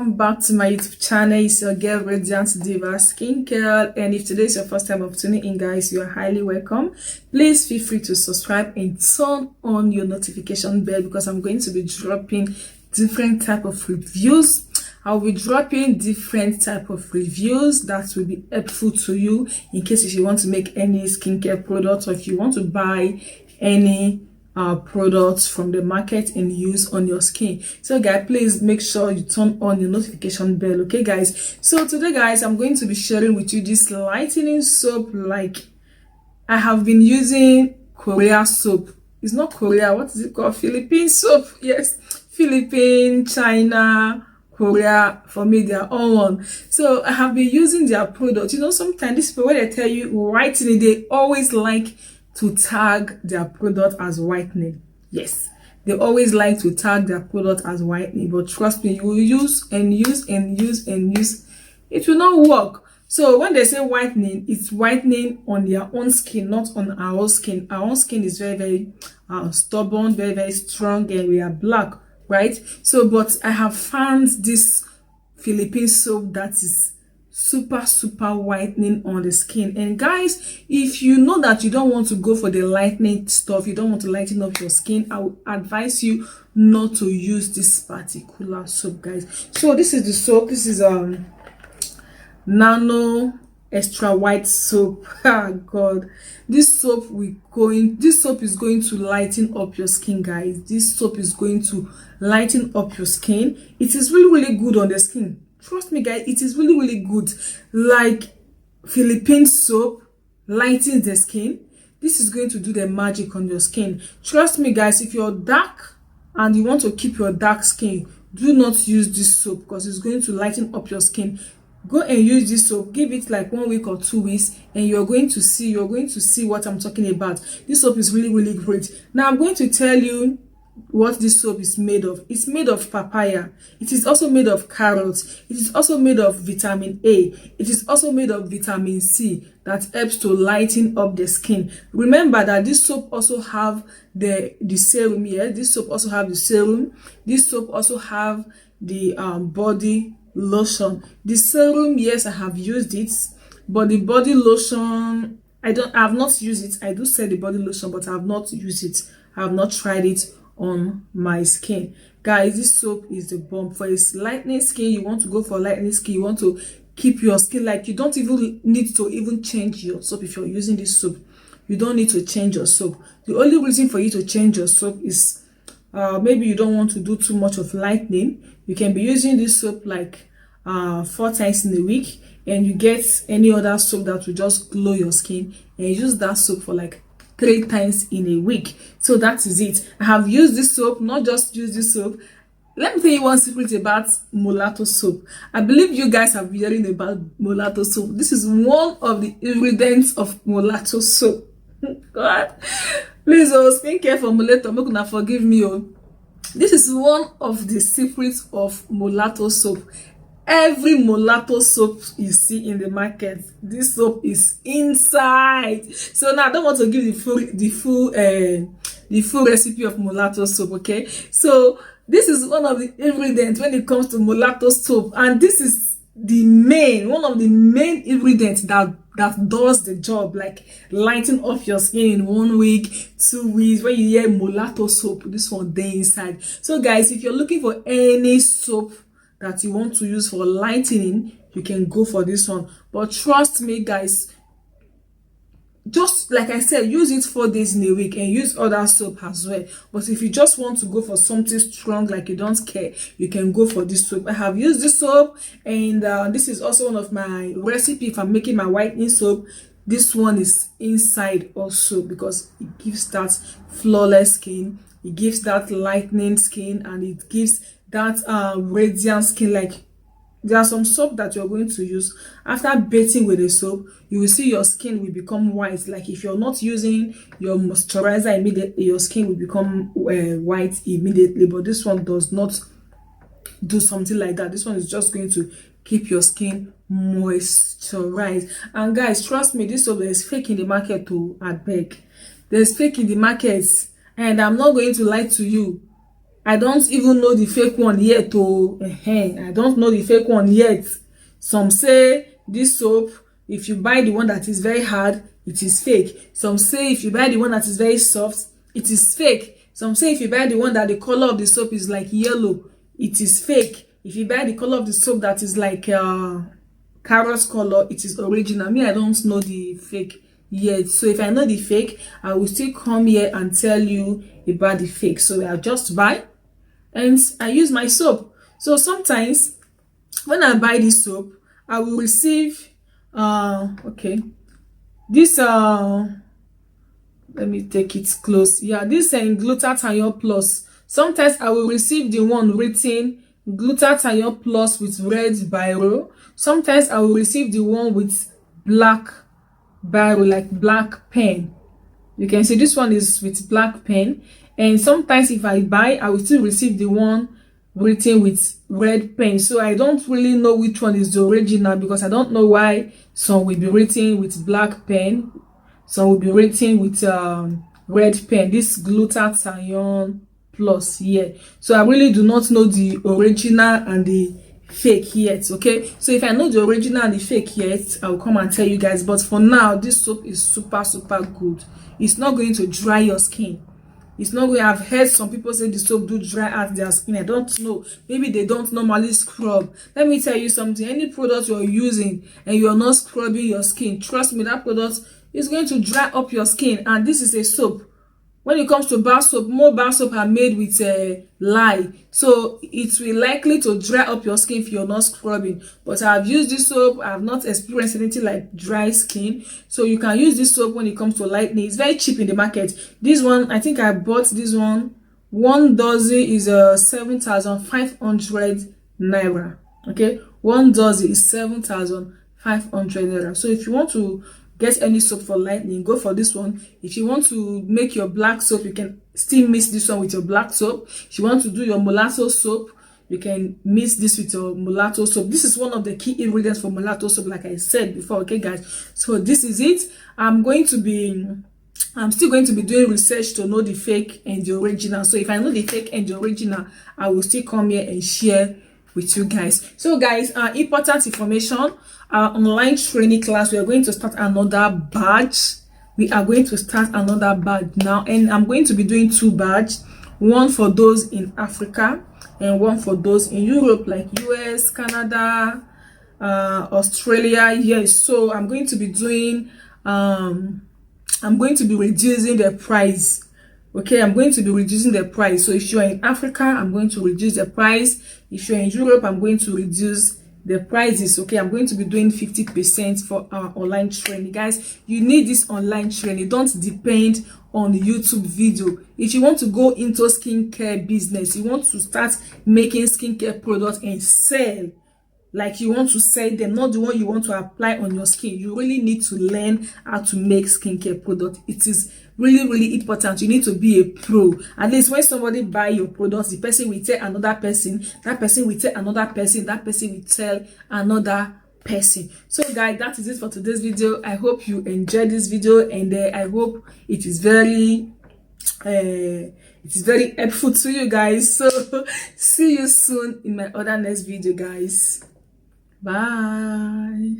welcome back to my YouTube channel. It's your girl Radiant Diva Skincare, and if today is your first time of tuning in, guys, you are highly welcome. Please feel free to subscribe and turn on your notification bell because I'm going to be dropping different type of reviews. I'll be dropping different type of reviews that will be helpful to you in case if you want to make any skincare products or if you want to buy any products from the market and use on your skin. So guys, please make sure you turn on your notification bell. Okay guys, so today guys, I'm going to be sharing with you this lightening soap. Like, I have been using Korea soap. It's not Korea, what is it called? Philippine soap. Yes, Philippine, China, Korea. For me, they are all one. So I have been using their product. You know, sometimes this people, when they tell you whitening, they always like to tag their product as whitening. Yes, they always like to tag their product as whitening, but trust me, you will use and use and use and use, it will not work. So when they say whitening, it's whitening on their own skin, not on our own skin. Our own skin is very stubborn, very strong, and we are black, right? So but I have found this Philippine soap that is super whitening on the skin. And guys, if you know that you don't want to go for the lightening stuff, you don't want to lighten up your skin, I would advise you not to use this particular soap, guys. So this is the soap. This is Nano extra white soap. Oh god, this soap is going to lighten up your skin, guys. This soap is going to lighten up your skin. It is really good on the skin. Trust me guys, it is really good. Like Philippine soap lightens the skin, this is going to do the magic on your skin. Trust me guys, if you're dark and you want to keep your dark skin, do not use this soap because it's going to lighten up your skin. Go and use this soap, give it like 1 week or 2 weeks, and you're going to see what I'm talking about. This soap is really great. Now I'm going to tell you what this soap is made of. It's made of papaya. It is also made of carrots. It is also made of vitamin A. It is also made of vitamin C that helps to lighten up the skin. Remember that this soap also have the serum here. This soap also have the serum. This soap also have the body lotion. The serum, yes, I have used it, but the body lotion, I have not used it. I do sell the body lotion, but I have not used it. I have not tried it on my skin. Guys, this soap is the bomb. For a lightening skin, you want to go for lightening skin, you want to keep your skin like you don't even need to even change your soap. If you're using this soap, you don't need to change your soap. The only reason for you to change your soap is maybe you don't want to do too much of lightening. You can be using this soap like 4 times in a week, and you get any other soap that will just glow your skin, and use that soap for like 3 times in a week. So that is it. I have used this soap, not just used this soap. Let me tell you one secret about mulatto soap. I believe you guys have been hearing about mulatto soap. This is one of the ingredients of mulatto soap. God, please, skincare for mulatto, make una forgive me. This is one of the secrets of mulatto soap. Every mulatto soap you see in the market, this soap is inside. So now I don't want to give the full recipe of mulatto soap, okay? So this is one of the ingredients when it comes to mulatto soap, and this is one of the main ingredients that does the job, like lighten up your skin in 1 week, 2 weeks. When you hear mulatto soap, this one there inside. So guys, if you're looking for any soap that you want to use for lightening, you can go for this one. But trust me guys, just like I said, use it 4 days in a week and use other soap as well. But if you just want to go for something strong, like you don't care, you can go for this soap. I have used this soap, and this is also one of my recipe if I'm making my whitening soap. This one is inside also because it gives that flawless skin, it gives that lightening skin, and it gives that radiant skin. Like, there are some soap that you're going to use after bathing with the soap, you will see your skin will become white. Like, if you're not using your moisturizer immediately, your skin will become white immediately. But this one does not do something like that. This one is just going to keep your skin moisturized. And guys, trust me, this soap is fake in the market too. I beg, there's fake in the market, and I'm not going to lie to you. I don't even know the fake one yet. Oh, I don't know the fake one yet. Some say this soap, if you buy the one that is very hard, it is fake. Some say if you buy the one that is very soft, it is fake. Some say if you buy the one that the color of the soap is like yellow, it is fake. If you buy the color of the soap that is like carrot color, it is original. Me, I don't know the fake yet. So if I know the fake, I will still come here and tell you about the fake. So I'll just buy and I use my soap. So sometimes when I buy this soap, I will receive okay, this let me take it close. Yeah, this glutathione plus. Sometimes I will receive the one written glutathione plus with red biro. Sometimes I will receive the one with black biro, like black pen. You can see this one is with black pen. And sometimes if I buy, I will still receive the one written with red pen. So I don't really know which one is the original, because I don't know why some will be written with black pen, some will be written with red pen. This glutathione plus here. So I really do not know the original and the fake yet. Okay, so if I know the original and the fake yet, I'll come and tell you guys. But for now, this soap is super good. It's not going to dry your skin. It's not going. I've heard some people say the soap do dry out their skin. I don't know. Maybe they don't normally scrub. Let me tell you something. Any product you're using and you're not scrubbing your skin, trust me, that product is going to dry up your skin. And this is a soap. When it comes to bar soap, more bar soap are made with lye, so it will likely to dry up your skin if you're not scrubbing. But I've used this soap. I've not experienced anything like dry skin. So you can use this soap when it comes to lightening. It's very cheap in the market. This one, I think I bought this one. One dozen is 7,500 naira. Okay, one dozen is 7,500 naira. So if you want to get any soap for lightening, go for this one. If you want to make your black soap, you can still mix this one with your black soap. If you want to do your mulatto soap, you can mix this with your mulatto soap. This is one of the key ingredients for mulatto soap, like I said before. Okay guys, so this is it. I'm still going to be doing research to know the fake and the original. So if I know the fake and the original, I will still come here and share with you guys. So guys, important information, online training class, we are going to start another batch. We are going to start another batch now, and I'm going to be doing 2 batches, one for those in Africa and one for those in Europe, like US, Canada, Australia. Yes, so I'm going to be doing I'm going to be reducing the price. Okay, I'm going to be reducing the price. So if you're in Africa, I'm going to reduce the price. If you're in Europe, I'm going to reduce the prices. Okay, I'm going to be doing 50% for our online training. Guys, you need this online training. Don't depend on the YouTube video. If you want to go into skincare business, you want to start making skincare products and sell, like you want to sell them, not the one you want to apply on your skin, you really need to learn how to make skincare products. It is really important. You need to be a pro. At least when somebody buy your products, the person will tell another person, that person will tell another person, that person will tell another person. So guys, that is it for today's video. I hope you enjoyed this video, and I hope it is very helpful to you guys. So see you soon in my other next video, guys. Bye.